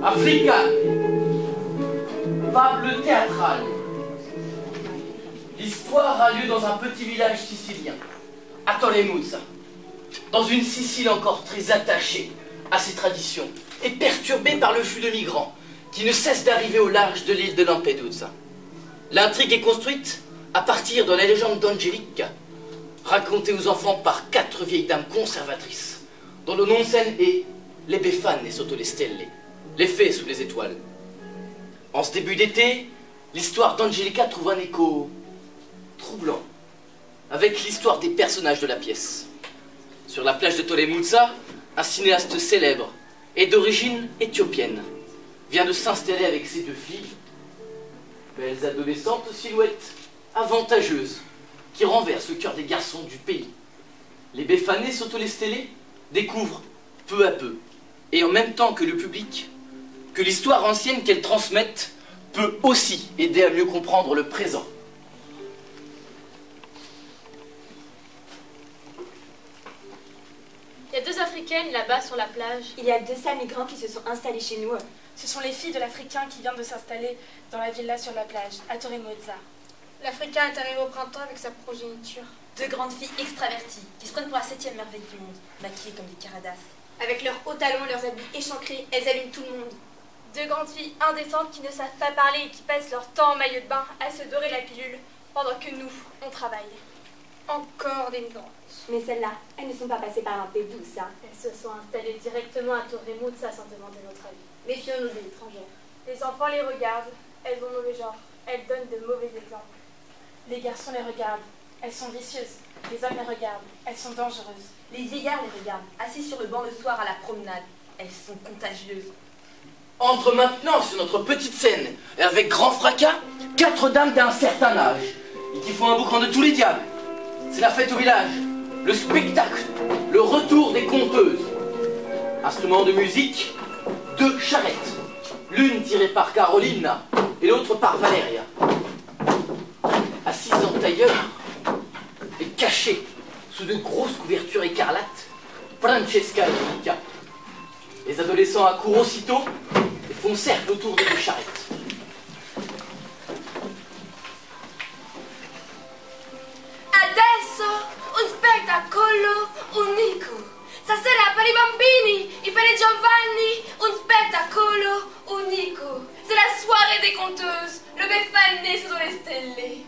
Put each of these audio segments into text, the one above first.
Africa, fable théâtrale. L'histoire a lieu dans un petit village sicilien, à Torremuzza, dans une Sicile encore très attachée à ses traditions et perturbée par le flux de migrants qui ne cesse d'arriver au large de l'île de Lampedusa. L'intrigue est construite à partir de la légende d'Angelica, racontée aux enfants par 4 vieilles dames conservatrices, dont le nom de scène est Les Befane sotto le stelle, les fées sous les étoiles. En ce début d'été, l'histoire d'Angelica trouve un écho troublant avec l'histoire des personnages de la pièce. Sur la plage de Torremuzza, un cinéaste célèbre et d'origine éthiopienne vient de s'installer avec ses 2 filles, belles adolescentes aux silhouettes avantageuses qui renversent le cœur des garçons du pays. Les Befane sotto le stelle découvrent peu à peu, et en même temps que le public, que l'histoire ancienne qu'elles transmettent peut aussi aider à mieux comprendre le présent. Il y a 2 Africaines là-bas sur la plage. Il y a 200 migrants qui se sont installés chez nous. Ce sont les filles de l'Africain qui vient de s'installer dans la villa sur la plage, à Torremuzza. L'Africain est arrivé au printemps avec sa progéniture. 2 grandes filles extraverties qui se prennent pour la 7e merveille du monde, maquillées comme des caradasses. Avec leurs hauts talons et leurs habits échancrés, elles allument tout le monde. 2 grandes filles indécentes qui ne savent pas parler et qui passent leur temps en maillot de bain à se dorer la pilule, pendant que nous, on travaille. Encore des migrantes. Mais celles-là, elles ne sont pas passées par Lampedusa. Elles se sont installées directement à Torremuzza sans demander notre avis. Méfions-nous des étrangères. Les enfants les regardent, elles ont mauvais genre, elles donnent de mauvais exemples. Les garçons les regardent, elles sont vicieuses. Les hommes les regardent, elles sont dangereuses. Les vieillards les regardent, assis sur le banc le soir à la promenade. Elles sont contagieuses. Entre maintenant sur notre petite scène, et avec grand fracas, 4 dames d'un certain âge, et qui font un boucan de tous les diables. C'est la fête au village, le spectacle, le retour des conteuses. Instruments de musique, 2 charrettes, l'une tirée par Carolina et l'autre par Valeria. Assises en tailleur et cachées sous de grosses couvertures écarlates, Francesca et Monica. Les adolescents accourent aussitôt et font cercle autour des 2 charrettes. Adesso un spettacolo unico. Stasera per i bambini e per i giovani un spettacolo unico. C'est la soirée des conteuses, le Befane sotto le stelle.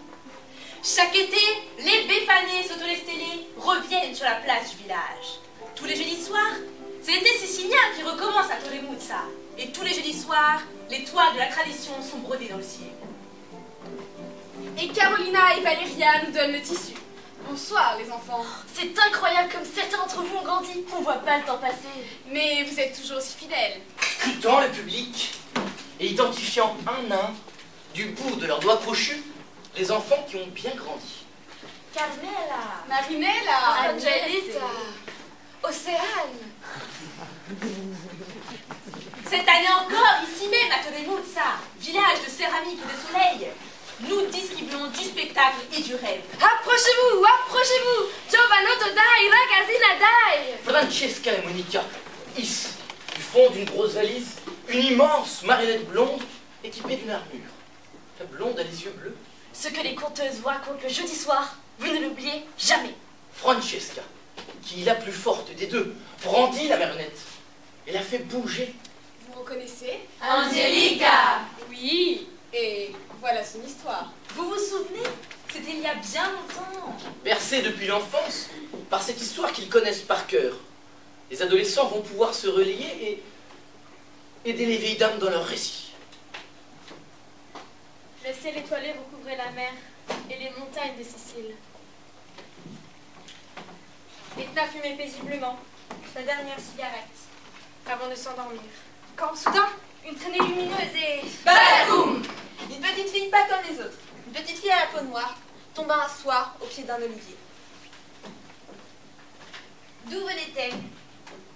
Chaque été, les Befane sotto le stelle reviennent sur la place du village. Tous les jeudis soirs, c'est l'été sicilien qui recommence à Torremuzza. Et tous les jeudis soirs, les toiles de la tradition sont brodées dans le ciel. Et Carolina et Valeria nous donnent le tissu. Bonsoir les enfants. C'est incroyable comme certains d'entre vous ont grandi. On voit pas le temps passer. Mais vous êtes toujours aussi fidèles. Scrutant le public et identifiant un à un, du bout de leurs doigts crochus, les enfants qui ont bien grandi. Carmela, Marinella, Angelita, Océane. cette année encore, ici même à Torremuzza, village de céramique et de soleil, nous distribuons du spectacle et du rêve. Approchez-vous, approchez-vous. Giovanotto dai, ragazzina dai. Francesca et Monica hissent du fond d'une grosse valise une immense marionnette blonde équipée d'une armure. La blonde a les yeux bleus. Ce que les conteuses vous racontent le jeudi soir, vous ne l'oubliez jamais. Francesca, qui est la plus forte des 2, brandit la marionnette et la fait bouger. Vous reconnaissez? Angelica! Oui, et voilà son histoire. Vous vous souvenez? C'était il y a bien longtemps. Bercés depuis l'enfance par cette histoire qu'ils connaissent par cœur, les adolescents vont pouvoir se relier et aider les vieilles dames dans leur récit. Le ciel étoilé recouvrait la mer et les montagnes de Sicile. Etna fumait paisiblement sa dernière cigarette avant de s'endormir. Quand soudain, une traînée lumineuse et... Badaboum! Une petite fille pas comme les autres, une petite fille à la peau noire, tomba un soir au pied d'un olivier. D'où venait-elle?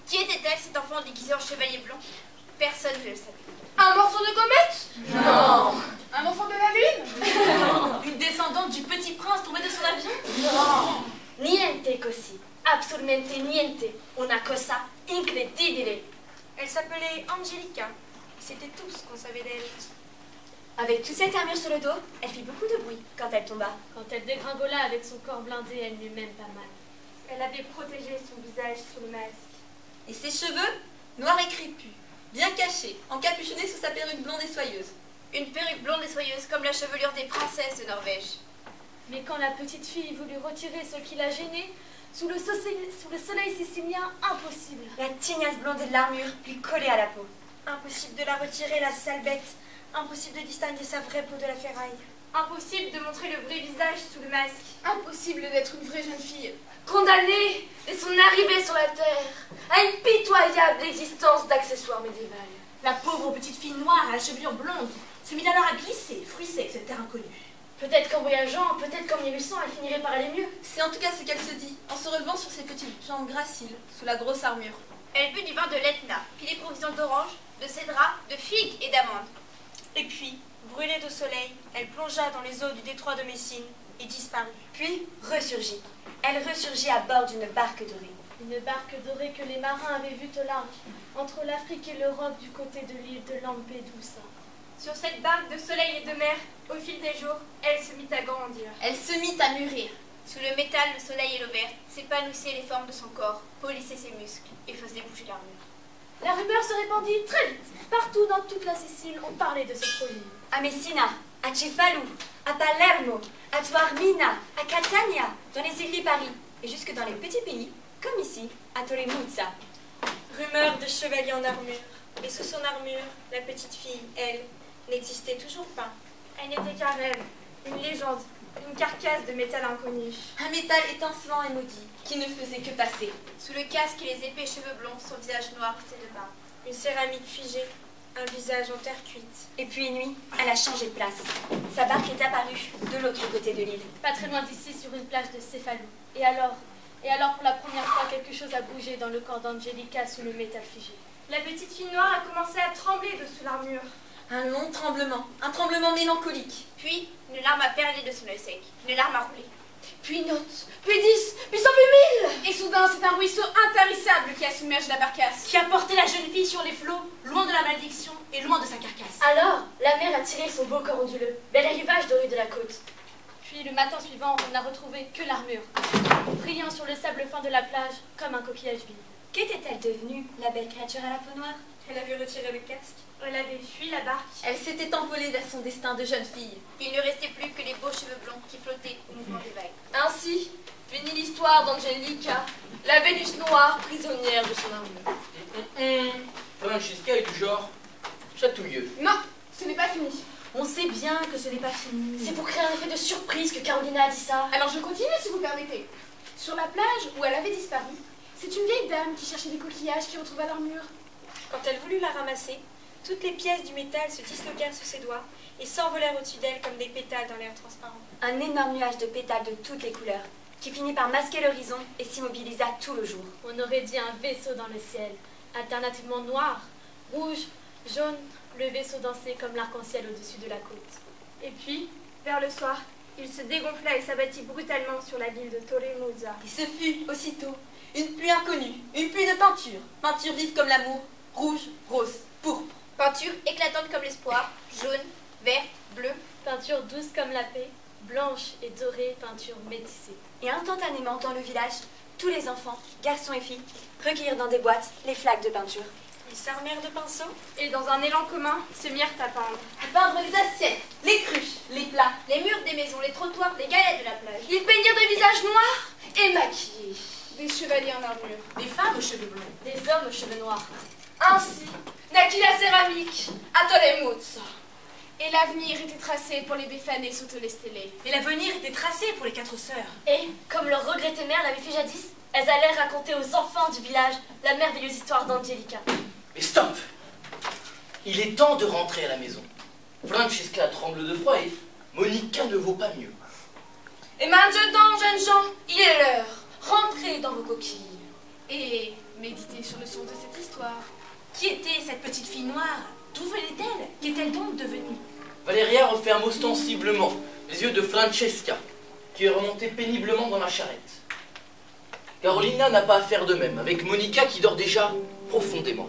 Qui était-elle, cet enfant déguisé en chevalier blanc? Personne ne le savait. Un morceau de comète? Non! Un enfant de la lune? Une descendante descendante du petit prince tombé de son avion? No, niente così, absolutamente niente, una cosa incredibile. Elle s'appelait Angelica. C'était tout ce qu'on savait d'elle. Avec toute cette armure sur le dos, elle fit beaucoup de bruit quand elle tomba. Quand elle dégringola avec son corps blindé, elle n'eut même pas mal. Elle avait protégé son visage sous le masque. Et ses cheveux, noirs et crépus, bien cachés, encapuchonnés sous sa perruque blonde et soyeuse. Une perruque blonde et soyeuse comme la chevelure des princesses de Norvège. Mais quand la petite fille voulut retirer ce qui la gênait, sous le soleil sicilien, impossible. La tignasse blonde de l'armure lui collait à la peau. Impossible de la retirer, la sale bête. Impossible de distinguer sa vraie peau de la ferraille. Impossible de montrer le vrai visage sous le masque. Impossible d'être une vraie jeune fille. Condamnée dès son arrivée sur la terre à une pitoyable existence d'accessoires médiévales. La pauvre petite fille noire à la chevelure blonde se mit alors à glisser, fruissée avec cette terre inconnue. Peut-être qu'en voyageant, peut-être qu'en mûrissant, elle finirait par aller mieux. C'est en tout cas ce qu'elle se dit, en se relevant sur ses petites jambes graciles, sous la grosse armure. Elle but du vin de l'Etna, puis des provisions d'orange, de cédra, de figues et d'amandes. Et puis, brûlée de soleil, elle plongea dans les eaux du détroit de Messine et disparut. Puis ressurgit. Elle ressurgit à bord d'une barque dorée. Une barque dorée que les marins avaient vue au large, entre l'Afrique et l'Europe du côté de l'île de Lampedusa. Sur cette barque de soleil et de mer, au fil des jours, elle se mit à grandir. Elle se mit à mûrir. Sous le métal, le soleil et l'eau verte s'épanouissaient les formes de son corps, polissaient ses muscles et faisaient bouger l'armure. La rumeur se répandit très vite. Partout dans toute la Sicile, on parlait de ce prodige. À Messina, à Cefalù, à Palermo, à Taormina, à Catania, dans les îles de Paris, et jusque dans les petits pays, comme ici, à Torremuzza. Rumeur de chevalier en armure. Et sous son armure, la petite fille, elle, n'existait toujours pas. Elle n'était qu'un rêve, une légende, une carcasse de métal inconnu. Un métal étincelant et maudit, qui ne faisait que passer. Sous le casque et les épais cheveux blonds, son visage noir était de bain. Une céramique figée, un visage en terre cuite. Et puis une nuit, elle a changé de place. Sa barque est apparue de l'autre côté de l'île. Pas très loin d'ici, sur une plage de Cefalù. Et alors, pour la première fois, quelque chose a bougé dans le corps d'Angelica sous le métal figé. La petite fille noire a commencé à trembler dessous l'armure. Un long tremblement, un tremblement mélancolique. Puis, une larme a perlé de son œil sec, une larme a roulé. Puis une autre, puis 10, puis 100, puis 1000. Et soudain, c'est un ruisseau intarissable qui a submergé la barcasse, qui a porté la jeune fille sur les flots, loin de la malédiction et loin de sa carcasse. Alors, la mer a tiré son beau corps onduleux vers les rivages dorés de la côte. Puis le matin suivant, on n'a retrouvé que l'armure, brillant sur le sable fin de la plage comme un coquillage vide. Qu'était-elle devenue, la belle créature à la peau noire? Elle avait retiré le casque. Elle avait fui la barque. Elle s'était envolée vers son destin de jeune fille. Il ne restait plus que les beaux cheveux blonds qui flottaient au mouvement des vagues. Ainsi finit l'histoire d'Angelica, la Vénus noire prisonnière de son armure. Francesca est du genre chatouilleux. Non, ce n'est pas fini. On sait bien que ce n'est pas fini. C'est pour créer un effet de surprise que Carolina a dit ça. Alors je continue si vous permettez. Sur la plage où elle avait disparu, c'est une vieille dame qui cherchait des coquillages qui retrouva l'armure. Quand elle voulut la ramasser, toutes les pièces du métal se disloquèrent sous ses doigts et s'envolèrent au-dessus d'elle comme des pétales dans l'air transparent. Un énorme nuage de pétales de toutes les couleurs, qui finit par masquer l'horizon et s'immobilisa tout le jour. On aurait dit un vaisseau dans le ciel, alternativement noir, rouge, jaune, le vaisseau dansait comme l'arc-en-ciel au-dessus de la côte. Et puis, vers le soir, il se dégonfla et s'abattit brutalement sur la ville de Torremuzza. Et ce fut, aussitôt, une pluie inconnue, une pluie de peinture. Peinture vive comme l'amour, rouge, rose, pourpre. Peinture éclatante comme l'espoir, jaune, vert, bleu. Peinture douce comme la paix, blanche et dorée, peinture métissée. Et instantanément, dans le village, tous les enfants, garçons et filles, recueillirent dans des boîtes les flaques de peinture. Ils s'armèrent de pinceaux et, dans un élan commun, se mirent à peindre. À peindre les assiettes, les cruches, les plats. Les murs des maisons, les trottoirs, les galets de la plage. Ils peignirent des visages noirs et maquillés. Des chevaliers en armure. Des femmes aux cheveux blonds. Des hommes aux cheveux noirs. Ainsi naquit la céramique à Torremuzza. Et l'avenir était tracé pour les Béphanées sotto le stelle. Et l'avenir était tracé pour les 4 sœurs. Et, comme leur regrettée mère l'avait fait jadis, elles allèrent raconter aux enfants du village la merveilleuse histoire d'Angelica. Mais stop! Il est temps de rentrer à la maison. Francesca tremble de froid et Monica ne vaut pas mieux. Et maintenant, jeunes gens, il est l'heure. Rentrez dans vos coquilles. Et méditez sur le sens de cette histoire. Qui était cette petite fille noire? D'où venait-elle? Qu'est-elle donc devenue? Valéria referme ostensiblement les yeux de Francesca, qui est remontée péniblement dans la charrette. Carolina n'a pas à faire de même, avec Monica qui dort déjà profondément.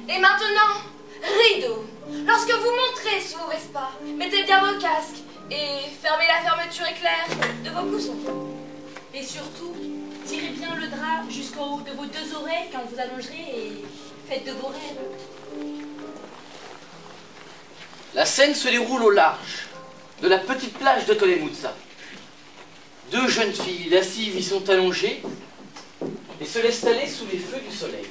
Et maintenant, rideau. Lorsque vous montrez sur vos Vespa, mettez bien vos casques et fermez la fermeture éclair de vos coussons. Et surtout, tirez bien le drap jusqu'au haut de vos deux oreilles quand vous allongerez et faites de beaux rêves. La scène se déroule au large de la petite plage de Tolemuzza. Deux jeunes filles lascives y sont allongées et se laissent aller sous les feux du soleil.